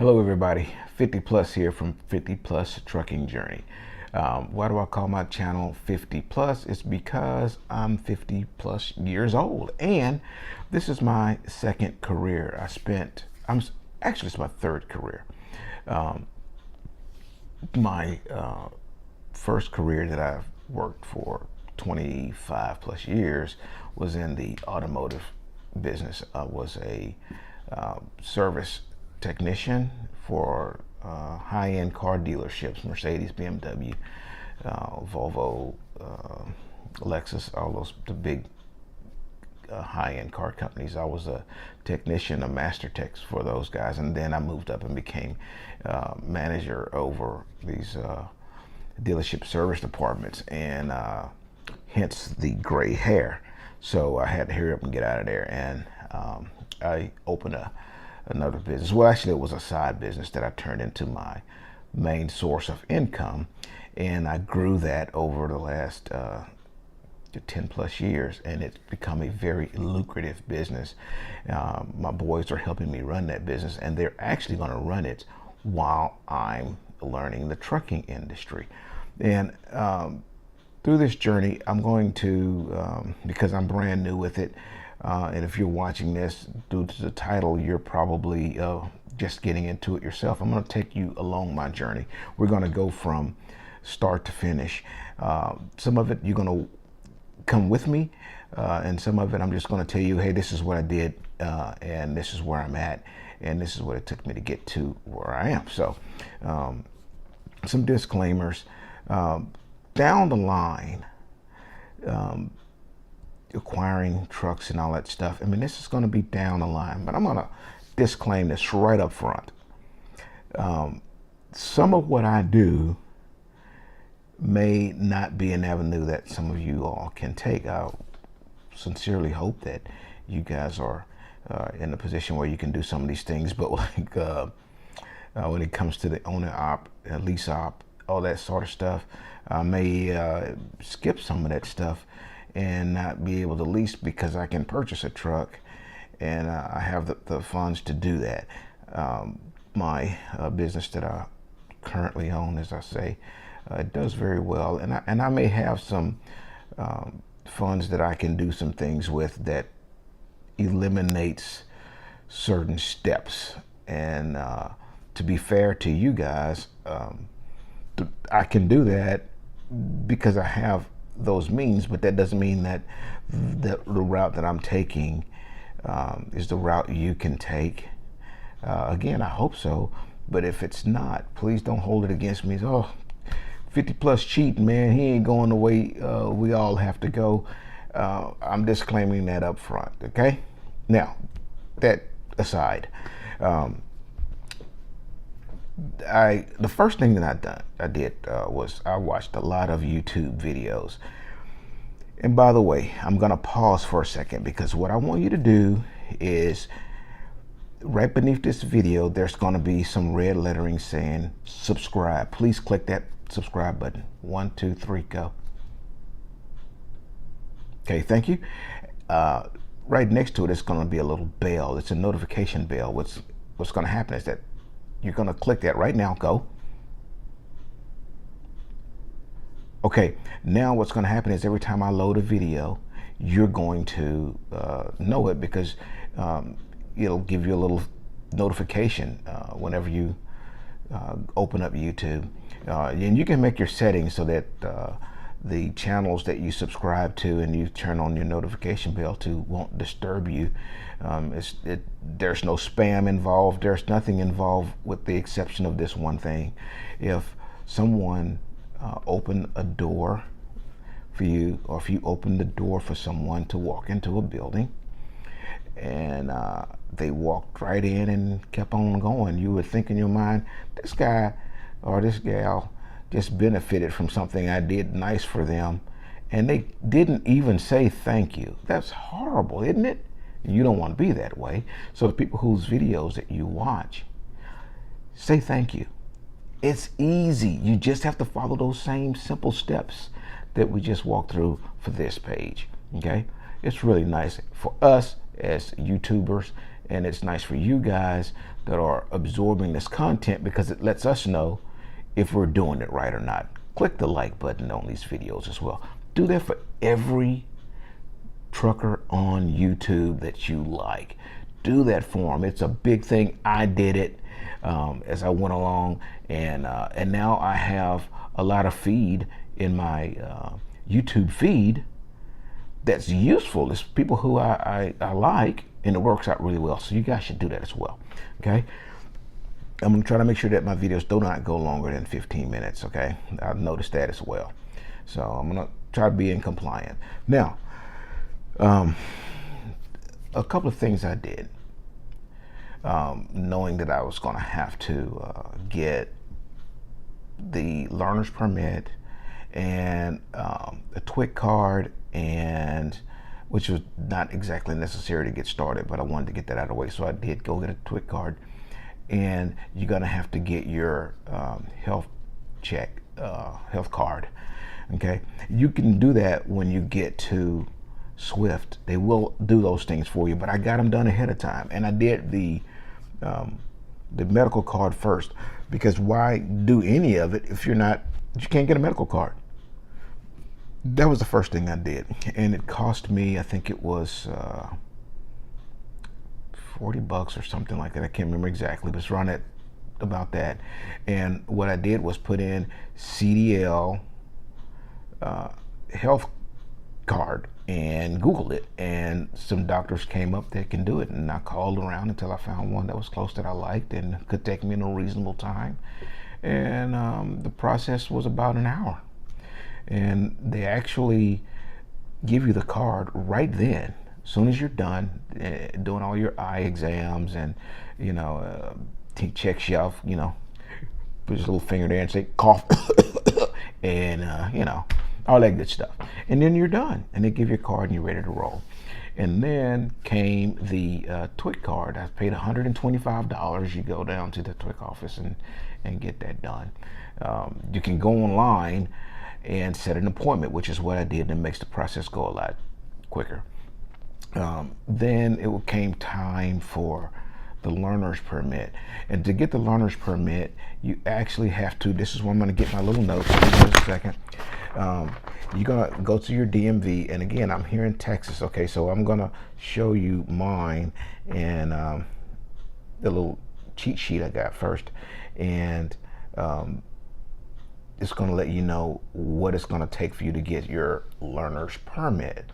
Hello everybody, 50 Plus here from 50 Plus Trucking Journey. Why do I call my channel 50 Plus? It's because I'm 50 plus years old and this is my second career. Actually it's my third career. My first career that I've worked for 25 plus years was in the automotive business. I was a service technician for high-end car dealerships, Mercedes, BMW, Volvo, Lexus, all those the big high-end car companies. I was a technician, a master tech for those guys, and then I moved up and became manager over these dealership service departments, and hence the gray hair. So I had to hurry up and get out of there, and I opened another business. Well, actually it was a side business that I turned into my main source of income, and I grew that over the last 10 plus years, and it's become a very lucrative business. My boys are helping me run that business, and they're actually going to run it while I'm learning the trucking industry. And through this journey, I'm going to, because I'm brand new with it, and if you're watching this due to the title, you're probably just getting into it yourself. I'm going to take you along my journey. We're going to go from start to finish. Some of it you're going to come with me, and some of it I'm just going to tell you, hey, this is what I did, and this is where I'm at, and this is what it took me to get to where I am. So some disclaimers. Down the line, acquiring trucks and all that stuff, I mean, this is going to be down the line, but I'm going to disclaim this right up front. Some of what I do may not be an avenue that some of you all can take. I sincerely hope that you guys are in a position where you can do some of these things, but like when it comes to the owner op, lease op, all that sort of stuff, I may skip some of that stuff and not be able to lease because I can purchase a truck, and I have the funds to do that. My business that I currently own, as I say, it does very well, and I may have some funds that I can do some things with that eliminates certain steps. And to be fair to you guys, I can do that because I have those means, but that doesn't mean that the route that I'm taking is the route you can take. Again, I hope so, but if it's not, please don't hold it against me. Oh, 50 plus cheating, man, he ain't going the way we all have to go. I'm disclaiming that up front, okay? Now, that aside, the first thing that I did was I watched a lot of YouTube videos. And by the way, I'm gonna pause for a second, because what I want you to do is right beneath this video, there's gonna be some red lettering saying subscribe. Please click that subscribe button. 1, 2, 3, go. Okay, thank you. Right next to it is gonna be a little bell. It's a notification bell. What's gonna happen is that you're going to click that right now. Go. Okay, now what's going to happen is every time I load a video, you're going to know it, because it'll give you a little notification whenever you open up YouTube. And you can make your settings so that the channels that you subscribe to and you turn on your notification bell to won't disturb you. There's no spam involved. There's nothing involved, with the exception of this one thing. If someone opened a door for you, or if you open the door for someone to walk into a building and they walked right in and kept on going, you would think in your mind, this guy or this gal just benefited from something I did nice for them, and they didn't even say thank you. That's horrible, isn't it? You don't want to be that way. So the people whose videos that you watch, say thank you. It's easy. You just have to follow those same simple steps that we just walked through for this page. Okay, it's really nice for us as YouTubers and it's nice for you guys that are absorbing this content, because it lets us know if we're doing it right or not. Click the like button on these videos as well. Do that for every trucker on YouTube that you like. Do that for them. It's a big thing. I did it as I went along, and now I have a lot of feed in my YouTube feed that's useful. It's people who I like, and it works out really well. So you guys should do that as well. Okay, I'm gonna try to make sure that my videos do not go longer than 15 minutes. Okay, I've noticed that as well. So I'm gonna try to be in compliant. Now, a couple of things I did, knowing that I was gonna have to get the learner's permit and a TWIC card, and which was not exactly necessary to get started, but I wanted to get that out of the way, so I did go get a TWIC card. And you're gonna have to get your health check, health card. Okay, you can do that when you get to Swift. They will do those things for you, but I got them done ahead of time, and I did the medical card first, because why do any of it if you can't get a medical card? That was the first thing I did, and it cost me, I think it was $40 or something like that. I can't remember exactly, but it's around that, about that. And what I did was put in CDL health card and Googled it, and some doctors came up that can do it, and I called around until I found one that was close that I liked and could take me in a reasonable time. And the process was about an hour, and they actually give you the card right then. As soon as you're done doing all your eye exams, and he checks you off, put his little finger there and say cough, and all that good stuff, and then you're done, and they give you a card and you're ready to roll. And then came the TWIC card. I paid $125. You go down to the TWIC office and get that done. You can go online and set an appointment, which is what I did, and it makes the process go a lot quicker. Then it came time for the learner's permit, and to get the learner's permit, you actually have to, this is where I'm going to get my little notes in just a second. You're going to go to your DMV, and again, I'm here in Texas. Okay, so I'm going to show you mine and the little cheat sheet I got first, and it's going to let you know what it's going to take for you to get your learner's permit.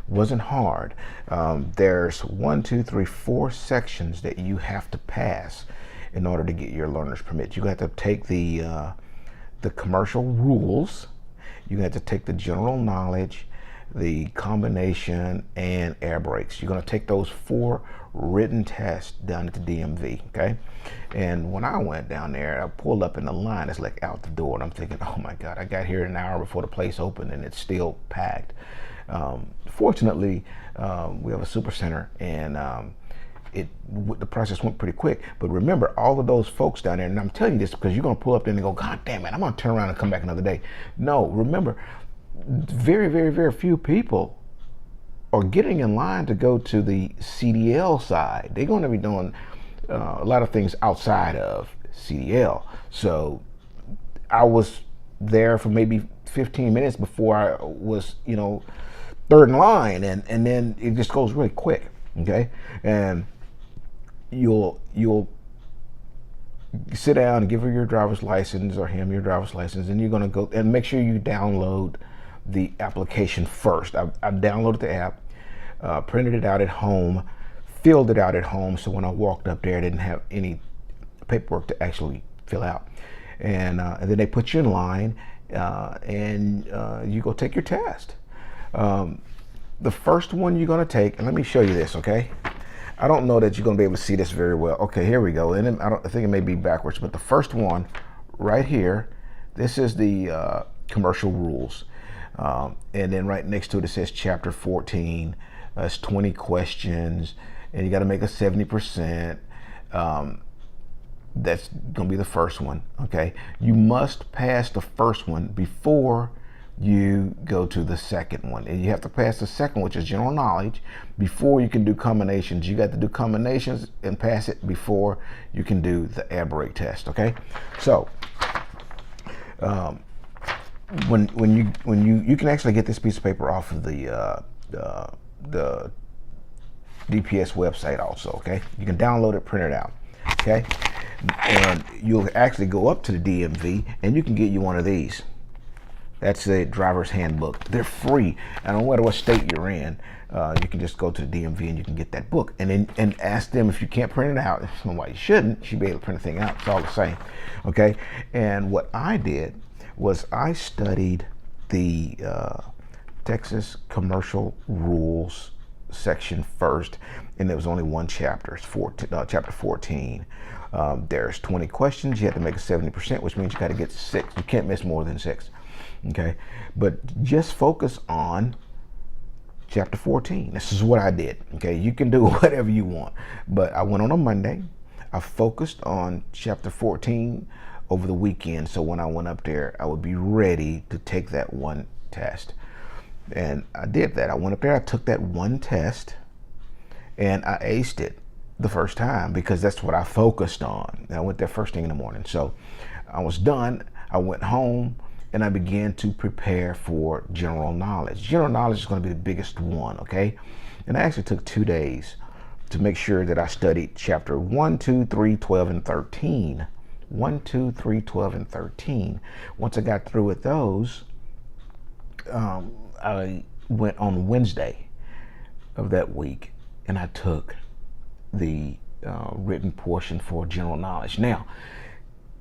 Wasn't hard. There's 4 sections that you have to pass in order to get your learner's permit. You have to take the commercial rules. You have to take the general knowledge, the combination, and air brakes. You're going to take those 4 written tests down at the DMV. Okay, and when I went down there, I pulled up in the line. It's like out the door, and I'm thinking, oh my God, I got here an hour before the place opened, and it's still packed. Fortunately, we have a super center, and the process went pretty quick. But remember, all of those folks down there, and I'm telling you this because you're going to pull up there and go, God damn it, I'm going to turn around and come back another day. No, remember, very, very, very few people are getting in line to go to the CDL side. They're going to be doing a lot of things outside of CDL. So I was there for maybe 15 minutes before I was, third in line, and then it just goes really quick. Okay, and you'll sit down and give her your driver's license, or him your driver's license, and you're going to go and make sure you download the application first. I downloaded the app, printed it out at home, filled it out at home, so when I walked up there I didn't have any paperwork to actually fill out, and then they put you in line, and you go take your test. The first one you're going to take, and let me show you this, okay? I don't know that you're going to be able to see this very well. Okay, here we go. And I think it may be backwards, but the first one right here, this is the commercial rules. And then right next to it, it says chapter 14. It's 20 questions, and you got to make a 70%. That's going to be the first one, okay? You must pass the first one before you go to the second one, and you have to pass the second, which is general knowledge, before you can do combinations. You got to do combinations and pass it before you can do the air brake test. Okay, so when you can actually get this piece of paper off of the DPS website also. Okay, you can download it, print it out. Okay, and you'll actually go up to the DMV and you can get you one of these. That's the driver's handbook. They're free. And no matter what state you're in, you can just go to the DMV and you can get that book. And ask them if you can't print it out. That's why you shouldn't. You should be able to print the thing out. It's all the same. Okay. And what I did was I studied the Texas Commercial Rules section first, and there was only one chapter. It's chapter 14. There's 20 questions. You have to make a 70%, which means you got to get 6. You can't miss more than 6. Okay, but just focus on chapter 14. This is what I did. Okay, you can do whatever you want, but I went on a Monday. I focused on chapter 14 over the weekend, so when I went up there, I would be ready to take that one test. And I did that. I went up there, I took that one test, and I aced it the first time because that's what I focused on. And I went there first thing in the morning. So I was done. I went home and I began to prepare for general knowledge. General knowledge is going to be the biggest one, okay? And I actually took 2 days to make sure that I studied chapter 1, 2, 3, 12, and 13. 1, 2, 3, 12, and 13. Once I got through with those, I went on Wednesday of that week and I took the written portion for general knowledge. Now,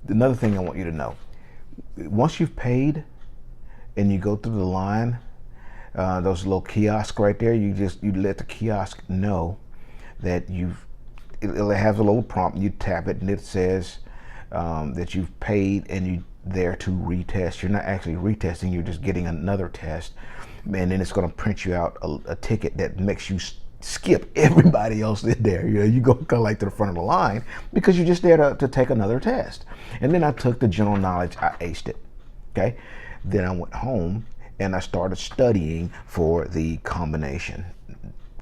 another thing I want you to know, once you've paid and you go through the line, those little kiosks right there, you let the kiosk know that it'll have a little prompt. You tap it and it says that you've paid and you're there to retest. You're not actually retesting, you're just getting another test, and then it's going to print you out a ticket that makes you skip everybody else in there. You go kind of like to the front of the line because you're just there to take another test. And then I took the general knowledge, I aced it. Okay, then I went home and I started studying for the combination.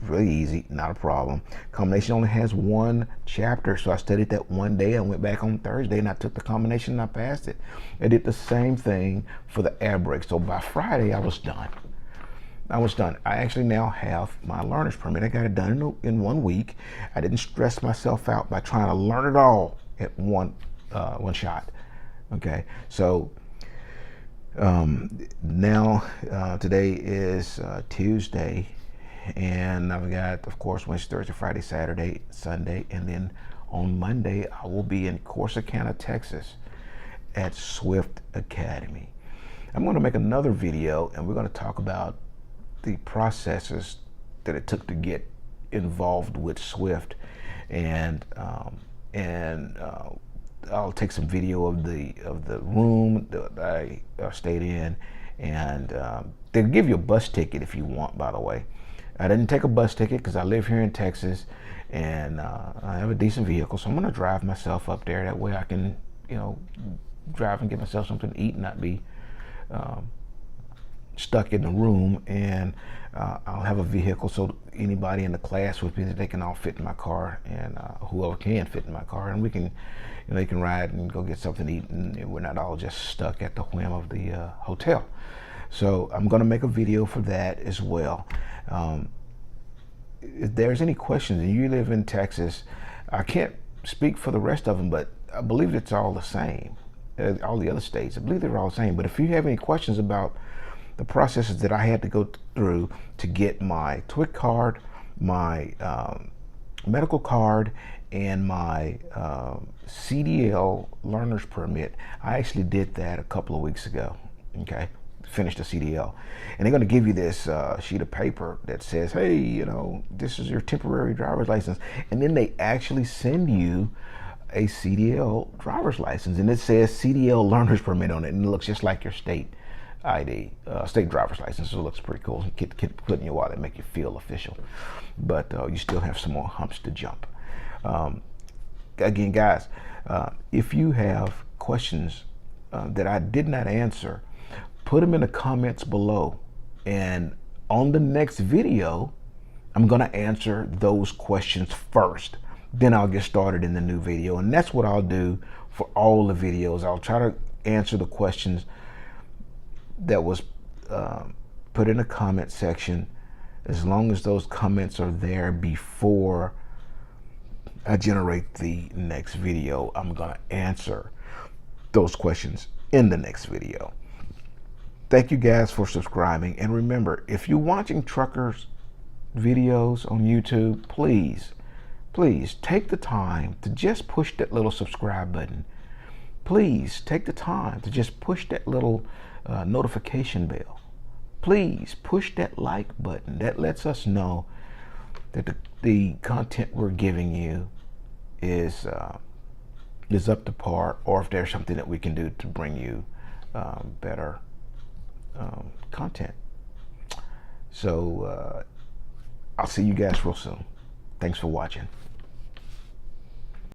Really easy, not a problem. Combination only has one chapter, so I studied that one day. I went back on Thursday and I took the combination and I passed it. I did the same thing for the air brake. So by Friday I was done. I actually now have my learner's permit. I got it done in 1 week. I didn't stress myself out by trying to learn it all at one shot. Okay, so now today is Tuesday, and I've got, of course, Wednesday, Thursday, Friday, Saturday, Sunday, and then on Monday I will be in Corsicana, Texas at Swift Academy. I'm going to make another video and we're going to talk about the processes that it took to get involved with Swift, and I'll take some video of the room that I stayed in, and they'll give you a bus ticket if you want, by the way. I didn't take a bus ticket because I live here in Texas and I have a decent vehicle, so I'm going to drive myself up there. That way I can, drive and get myself something to eat and not be stuck in the room, and I'll have a vehicle so anybody in the class with me, that they can all fit in my car, and whoever can fit in my car, and we can, they can ride and go get something to eat, and we're not all just stuck at the whim of the hotel. So I'm going to make a video for that as well. If there's any questions and you live in Texas, I can't speak for the rest of them, but I believe it's all the same. All the other states, I believe they're all the same. But if you have any questions about the processes that I had to go through to get my TWIC card, my medical card, and my CDL learner's permit, I actually did that a couple of weeks ago. Okay, finished the CDL, and they're going to give you this sheet of paper that says, hey, this is your temporary driver's license, and then they actually send you a CDL driver's license, and it says CDL learner's permit on it, and it looks just like your state ID, state driver's license. So it looks pretty cool. Keep putting your wallet, make you feel official, but you still have some more humps to jump. Again, guys, if you have questions that I did not answer, put them in the comments below. And on the next video, I'm going to answer those questions first. Then I'll get started in the new video. And that's what I'll do for all the videos. I'll try to answer the questions that was put in the comment section, as long as those comments are there before I generate the next video. I'm going to answer those questions in the next video. Thank you guys for subscribing. And remember, if you're watching truckers videos on YouTube, please take the time to just push that little subscribe button. Please take the time to just push that little notification bell. Please push that like button. That lets us know that the content we're giving you is up to par, or if there's something that we can do to bring you better content. So I'll see you guys real soon. Thanks for watching.